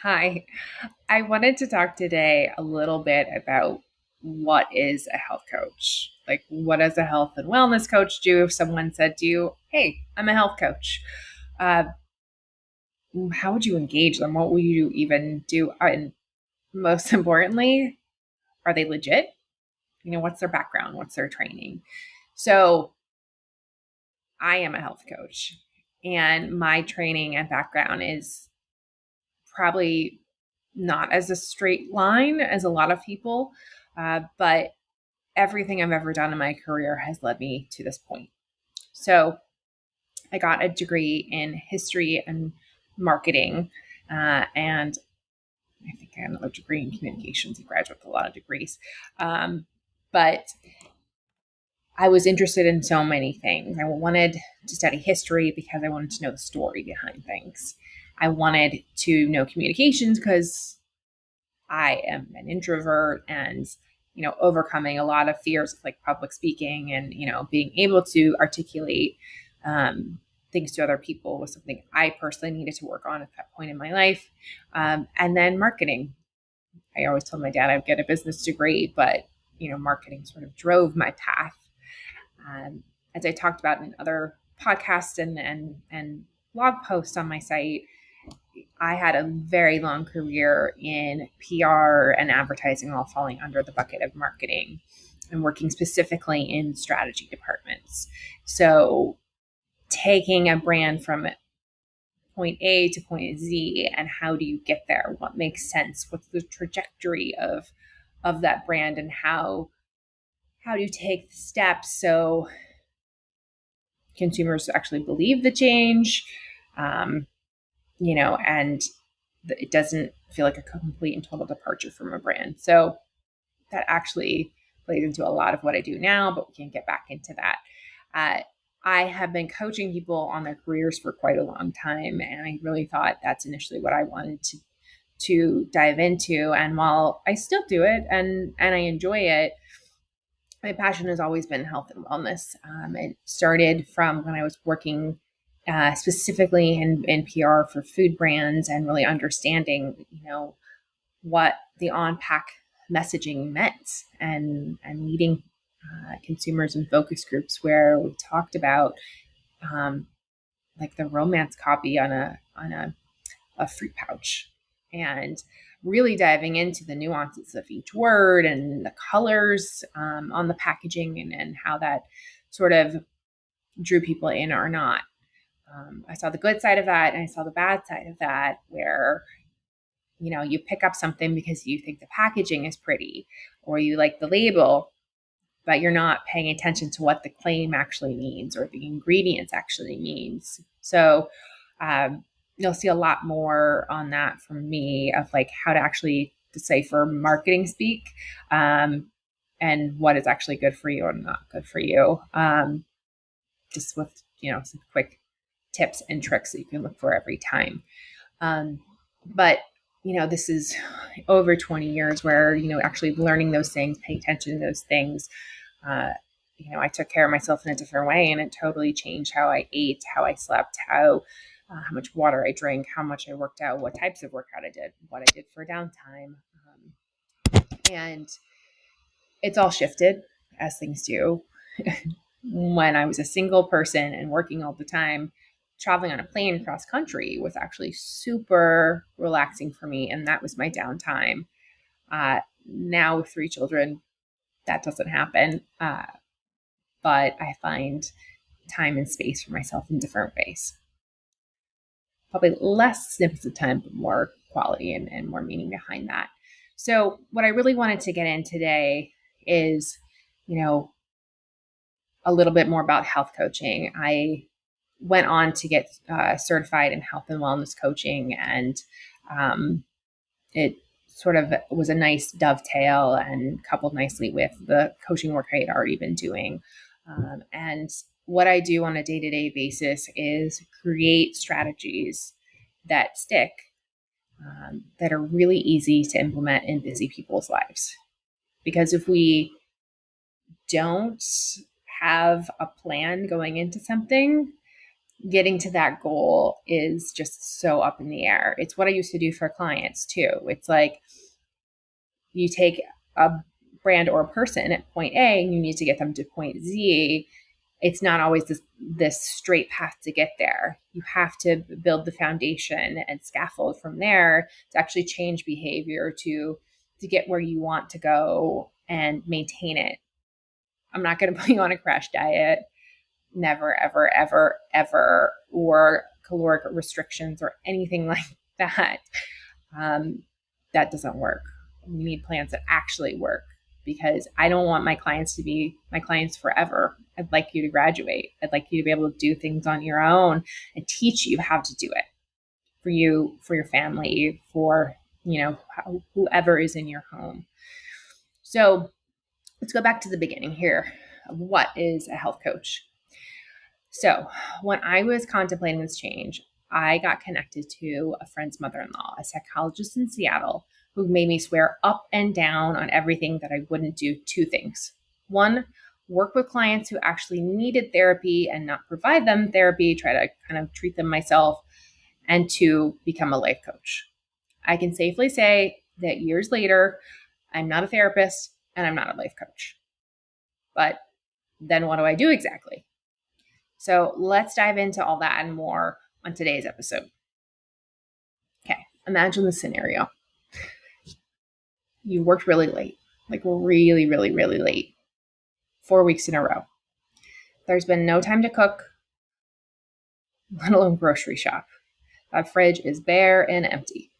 Hi. I wanted to talk today a little bit about what is a health coach? Like, what does a health and wellness coach do if someone said to you, "Hey, I'm a health coach"? Uh, how would you engage them? What will you even do? And most importantly, are they legit? What's their background? What's their training? So, I am a health coach, and my training and background is probably not as a straight line as a lot of people, but everything I've ever done in my career has led me to this point. So I got a degree in history and marketing, and I think I got another degree in communications. I graduated with a lot of degrees. But I was interested in so many things. I wanted to study history because I wanted to know the story behind things. I wanted to know communications because I am an introvert and overcoming a lot of fears of like public speaking and being able to articulate things to other people was something I personally needed to work on at that point in my life. And then marketing. I always told my dad I'd get a business degree, but marketing sort of drove my path. As I talked about in other podcasts and blog posts on my site, I had a very long career in PR and advertising, all falling under the bucket of marketing and working specifically in strategy departments. So, taking a brand from point A to point Z, and how do you get there? What makes sense? What's the trajectory of that brand, and how do you take the steps so consumers actually believe the change? Um, and it doesn't feel like a complete and total departure from a brand. So that actually plays into a lot of what I do now, but we can get back into that. Uh, I have been coaching people on their careers for quite a long time, and I really thought that's initially what I wanted to dive into. And while I still do it and I enjoy it, my passion has always been health and wellness. It started from when I was working specifically in PR for food brands and really understanding, what the on-pack messaging meant and leading consumers in focus groups where we talked about um, like the romance copy on a fruit pouch and really diving into the nuances of each word and the colors on the packaging and how that sort of drew people in or not. I saw the good side of that and I saw the bad side of that, where you pick up something because you think the packaging is pretty or you like the label, but you're not paying attention to what the claim actually means or the ingredients actually means. So you'll see a lot more on that from me of like how to actually decipher marketing speak, and what is actually good for you or not good for you. Just with some quick tips and tricks that you can look for every time. But this is over 20 years where actually learning those things, paying attention to those things. uh, I took care of myself in a different way, and it totally changed how I ate, how I slept, how much water I drank, how much I worked out, what types of workout I did, what I did for downtime. And it's all shifted as things do. When I was a single person and working all the time, traveling on a plane cross country was actually super relaxing for me. And that was my downtime. Now with three children, that doesn't happen. But I find time and space for myself in different ways. Probably less snippets of time, but more quality and more meaning behind that. So what I really wanted to get in today is, a little bit more about health coaching. I went on to get certified in health and wellness coaching, and it sort of was a nice dovetail and coupled nicely with the coaching work I had already been doing. And what I do on a day-to-day basis is create strategies that stick, that are really easy to implement in busy people's lives. Because if we don't have a plan going into something, getting to that goal is just so up in the air. It's what I used to do for clients too. It's like you take a brand or a person at point A and you need to get them to point Z. It's not always this straight path to get there. You have to build the foundation and scaffold from there to actually change behavior to get where you want to go and maintain it. I'm not going to put you on a crash diet. Never, ever, ever, ever, or caloric restrictions or anything like that. That doesn't work. We need plans that actually work, because I don't want my clients to be my clients forever. I'd like you to graduate. I'd like you to be able to do things on your own and teach you how to do it for you, for your family, for, whoever is in your home. So let's go back to the beginning here of what is a health coach. So when I was contemplating this change, I got connected to a friend's mother-in-law, a psychologist in Seattle, who made me swear up and down on everything that I wouldn't do. Two things. One, work with clients who actually needed therapy and not provide them therapy, try to kind of treat them myself. And two, become a life coach. I can safely say that years later, I'm not a therapist and I'm not a life coach. But then what do I do exactly? So let's dive into all that and more on today's episode. Okay, imagine the scenario. You worked really late, like really, really, really late, 4 weeks in a row. There's been no time to cook, let alone grocery shop. That fridge is bare and empty.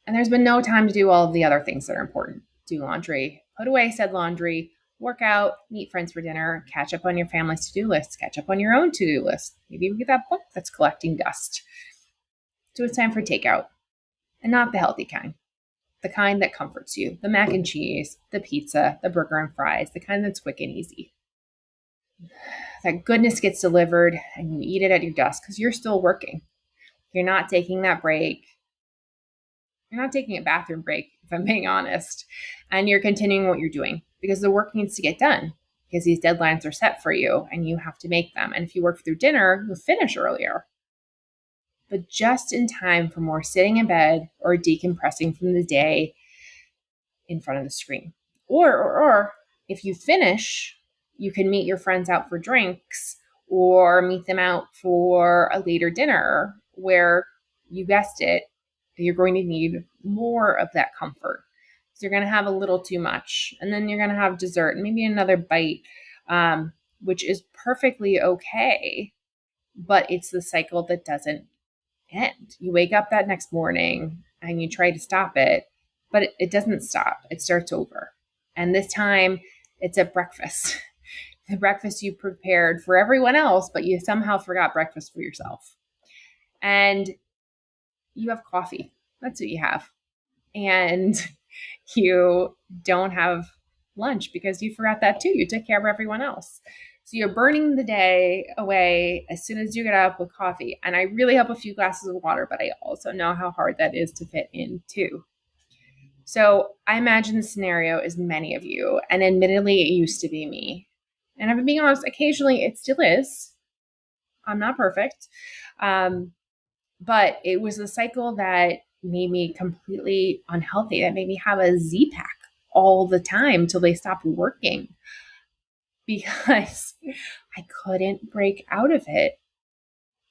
And there's been no time to do all of the other things that are important. Do laundry, put away said laundry, work out, meet friends for dinner, catch up on your family's to-do list, catch up on your own to-do list. Maybe read that book that's collecting dust. So it's time for takeout. And not the healthy kind. The kind that comforts you. The mac and cheese, the pizza, the burger and fries, the kind that's quick and easy. That goodness gets delivered and you eat it at your desk because you're still working. You're not taking that break. You're not taking a bathroom break, if I'm being honest. And you're continuing what you're doing because the work needs to get done, because these deadlines are set for you and you have to make them. And if you work through dinner, you'll finish earlier. But just in time for more sitting in bed or decompressing from the day in front of the screen. Or if you finish, you can meet your friends out for drinks or meet them out for a later dinner where, you guessed it, you're going to need more of that comfort. So you're going to have a little too much, and then you're going to have dessert and maybe another bite, which is perfectly okay, but it's the cycle that doesn't end. You wake up that next morning and you try to stop it, but it doesn't stop. It starts over. And this time it's at breakfast. The breakfast you prepared for everyone else, but you somehow forgot breakfast for yourself. And you have coffee. That's what you have. And you don't have lunch because you forgot that too. You took care of everyone else. So you're burning the day away as soon as you get up with coffee. And I really hope a few glasses of water, but I also know how hard that is to fit in too. So I imagine the scenario is many of you, and admittedly, it used to be me. And if I'm being honest, occasionally it still is. I'm not perfect. But it was a cycle that made me completely unhealthy, that made me have a Z-Pack all the time till they stopped working, because I couldn't break out of it.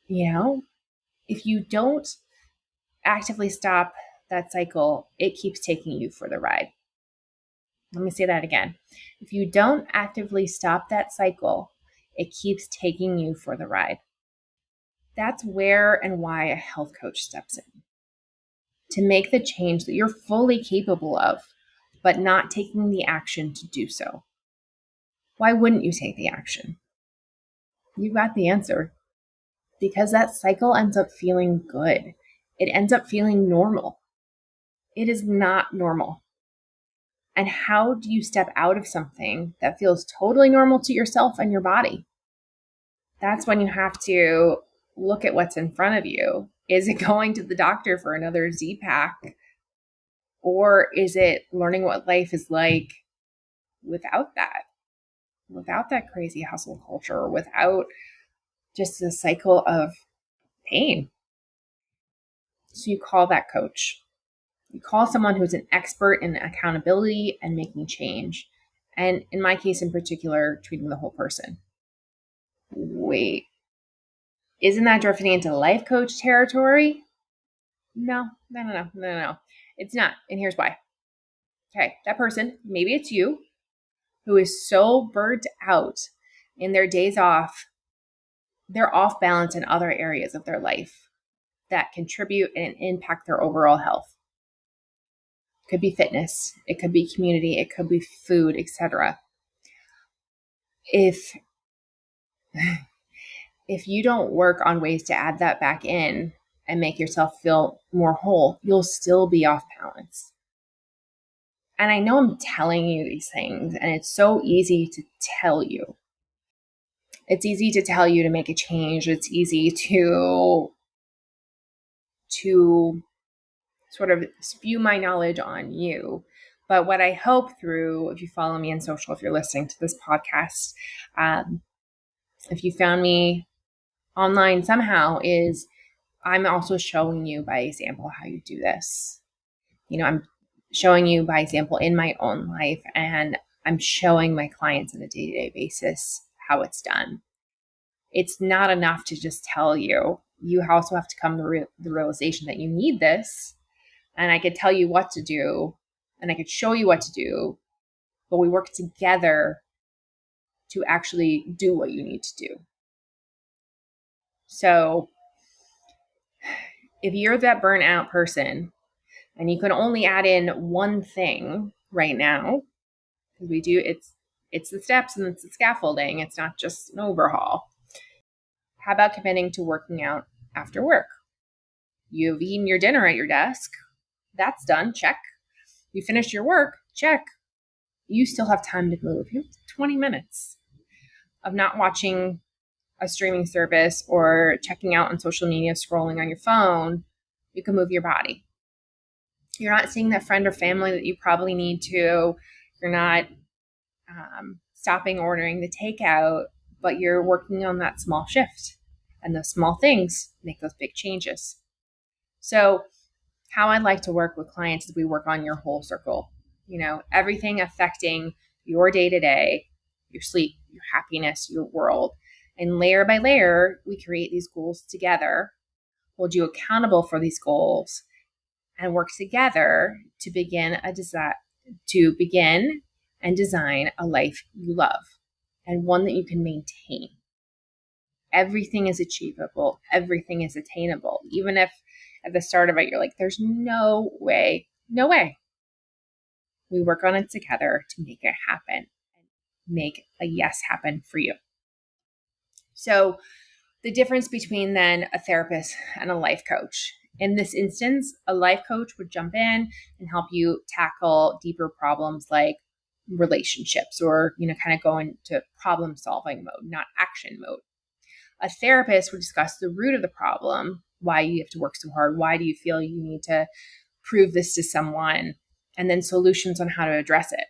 If you don't actively stop that cycle, it keeps taking you for the ride. Let me say that again. If you don't actively stop that cycle, it keeps taking you for the ride. That's where and why a health coach steps in. To make the change that you're fully capable of, but not taking the action to do so. Why wouldn't you take the action? You got the answer. Because that cycle ends up feeling good. It ends up feeling normal. It is not normal. And how do you step out of something that feels totally normal to yourself and your body? That's when you have to look at what's in front of you. Is it going to the doctor for another Z-Pack? Or is it learning what life is like without that crazy hustle culture, without just a cycle of pain. So you call that coach. You call someone who's an expert in accountability and making change. And in my case in particular, treating the whole person. Wait, isn't that drifting into life coach territory? No. It's not. And here's why. Okay, that person, maybe it's you, who is so burnt out in their days off, they're off balance in other areas of their life that contribute and impact their overall health. It could be fitness, it could be community, it could be food, etc. If you don't work on ways to add that back in and make yourself feel more whole, you'll still be off balance. And I know I'm telling you these things, and it's so easy to tell you. It's easy to tell you to make a change. It's easy to sort of spew my knowledge on you. But what I hope through, if you follow me on social, if you're listening to this podcast, if you found me online somehow, is I'm also showing you by example how you do this. I'm showing you by example in my own life, and I'm showing my clients on a day-to-day basis how it's done. It's not enough to just tell you. You also have to come to the realization that you need this, and I could tell you what to do, and I could show you what to do, but we work together to actually do what you need to do. So if you're that burnout person and you can only add in one thing right now, because it's the steps and it's the scaffolding, it's not just an overhaul. How about committing to working out after work? You've eaten your dinner at your desk. That's done. Check. You finished your work. Check. You still have time to move. You have 20 minutes of not watching a streaming service or checking out on social media, scrolling on your phone. You can move your body. You're not seeing that friend or family that you probably need to. You're not stopping ordering the takeout, but you're working on that small shift. And those small things make those big changes. So how I like to work with clients is we work on your whole circle. Everything affecting your day-to-day, your sleep, your happiness, your world. And layer by layer, we create these goals together, hold you accountable for these goals, and work together to begin and design a life you love and one that you can maintain. Everything is achievable. Everything is attainable. Even if at the start of it, you're like, there's no way. We work on it together to make it happen and make a yes happen for you. So the difference between then a therapist and a life coach. In this instance, a life coach would jump in and help you tackle deeper problems like relationships or, kind of go into problem solving mode, not action mode. A therapist would discuss the root of the problem, why you have to work so hard, why do you feel you need to prove this to someone, and then solutions on how to address it.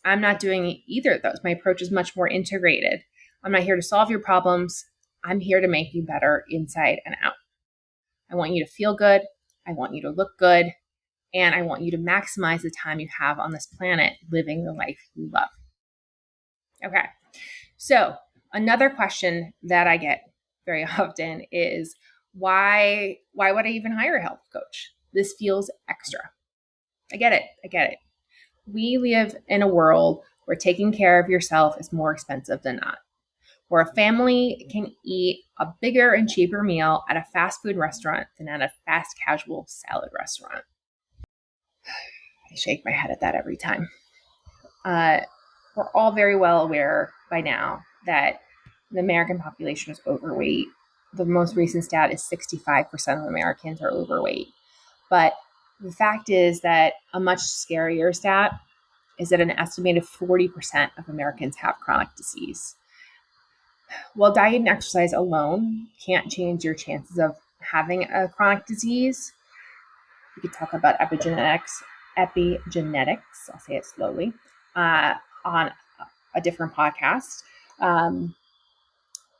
I'm not doing either of those. My approach is much more integrated. I'm not here to solve your problems. I'm here to make you better inside and out. I want you to feel good. I want you to look good. And I want you to maximize the time you have on this planet living the life you love. Okay. So another question that I get very often is, why would I even hire a health coach? This feels extra. I get it. We live in a world where taking care of yourself is more expensive than not, where a family can eat a bigger and cheaper meal at a fast food restaurant than at a fast casual salad restaurant. I shake my head at that every time. We're all very well aware by now that the American population is overweight. The most recent stat is 65% of Americans are overweight. But the fact is that a much scarier stat is that an estimated 40% of Americans have chronic disease. While diet and exercise alone can't change your chances of having a chronic disease, we could talk about epigenetics, I'll say it slowly, on a different podcast.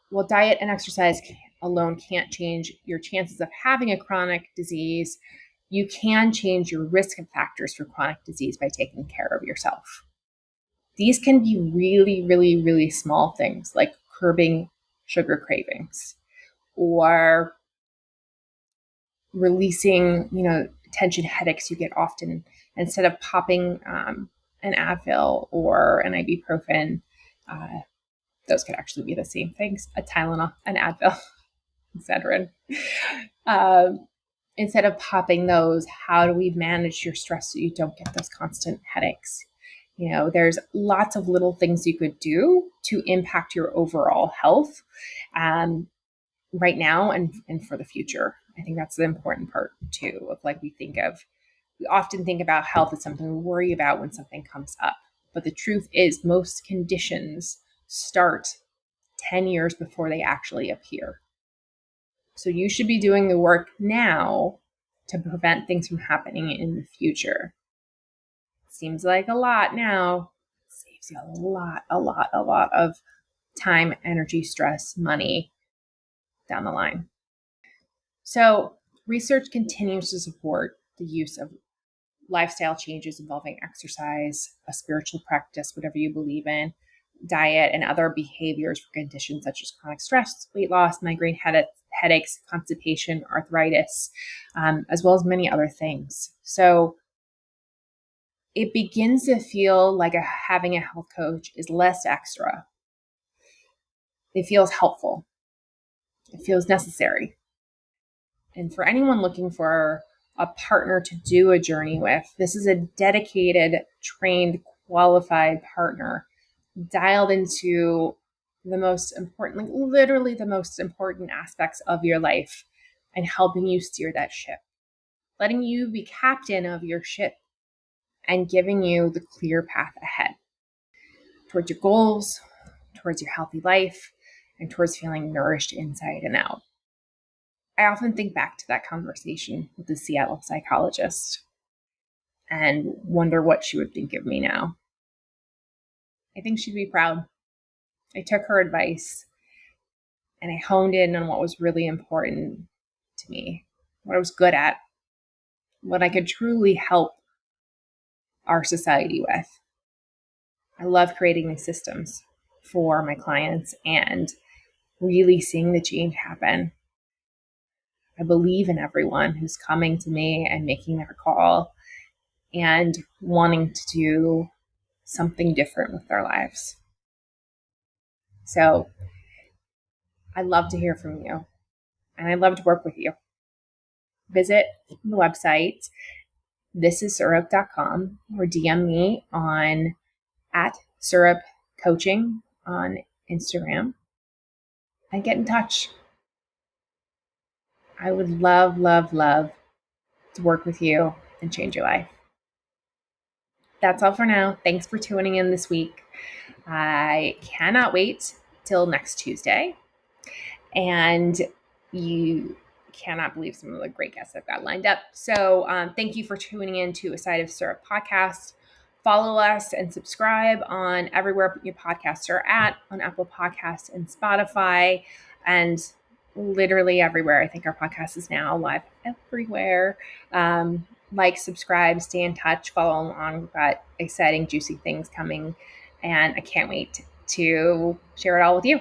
While diet and exercise alone can't change your chances of having a chronic disease, you can change your risk factors for chronic disease by taking care of yourself. These can be really, really, really small things like curbing sugar cravings or releasing, tension headaches you get often. Instead of popping an Advil or an ibuprofen, those could actually be the same things: a Tylenol, an Advil, Excedrin. Instead of popping those, how do we manage your stress so you don't get those constant headaches? There's lots of little things you could do to impact your overall health right now and for the future. I think that's the important part too, of like we often think about health as something we worry about when something comes up. But the truth is most conditions start 10 years before they actually appear. So you should be doing the work now to prevent things from happening in the future. Seems like a lot now. Saves you a lot of time, energy, stress, money down the line. So research continues to support the use of lifestyle changes involving exercise, a spiritual practice, whatever you believe in, diet, and other behaviors for conditions such as chronic stress, weight loss, migraine headaches, constipation, arthritis, as well as many other things. So it begins to feel like having a health coach is less extra. It feels helpful. It feels necessary. And for anyone looking for a partner to do a journey with, this is a dedicated, trained, qualified partner dialed into the most important, like literally the most important aspects of your life and helping you steer that ship, letting you be captain of your ship and giving you the clear path ahead towards your goals, towards your healthy life, and towards feeling nourished inside and out. I often think back to that conversation with the Seattle psychologist and wonder what she would think of me now. I think she'd be proud. I took her advice and I honed in on what was really important to me, what I was good at, what I could truly help our society with. I love creating these systems for my clients and really seeing the change happen. I believe in everyone who's coming to me and making their call and wanting to do something different with their lives. So I'd love to hear from you and I'd love to work with you. Visit the website thisissyrup.com or DM me on @syrupcoaching on Instagram and get in touch. I would love, love, love to work with you and change your life. That's all for now. Thanks for tuning in this week. I cannot wait till next Tuesday. And you cannot believe some of the great guests I've got lined up. So thank you for tuning in to A Side of Syrup podcast. Follow us and subscribe on everywhere your podcasts are at, on Apple Podcasts and Spotify, and literally everywhere. I think our podcast is now live everywhere. Like, subscribe, stay in touch, follow along. We've got exciting, juicy things coming, and I can't wait to share it all with you.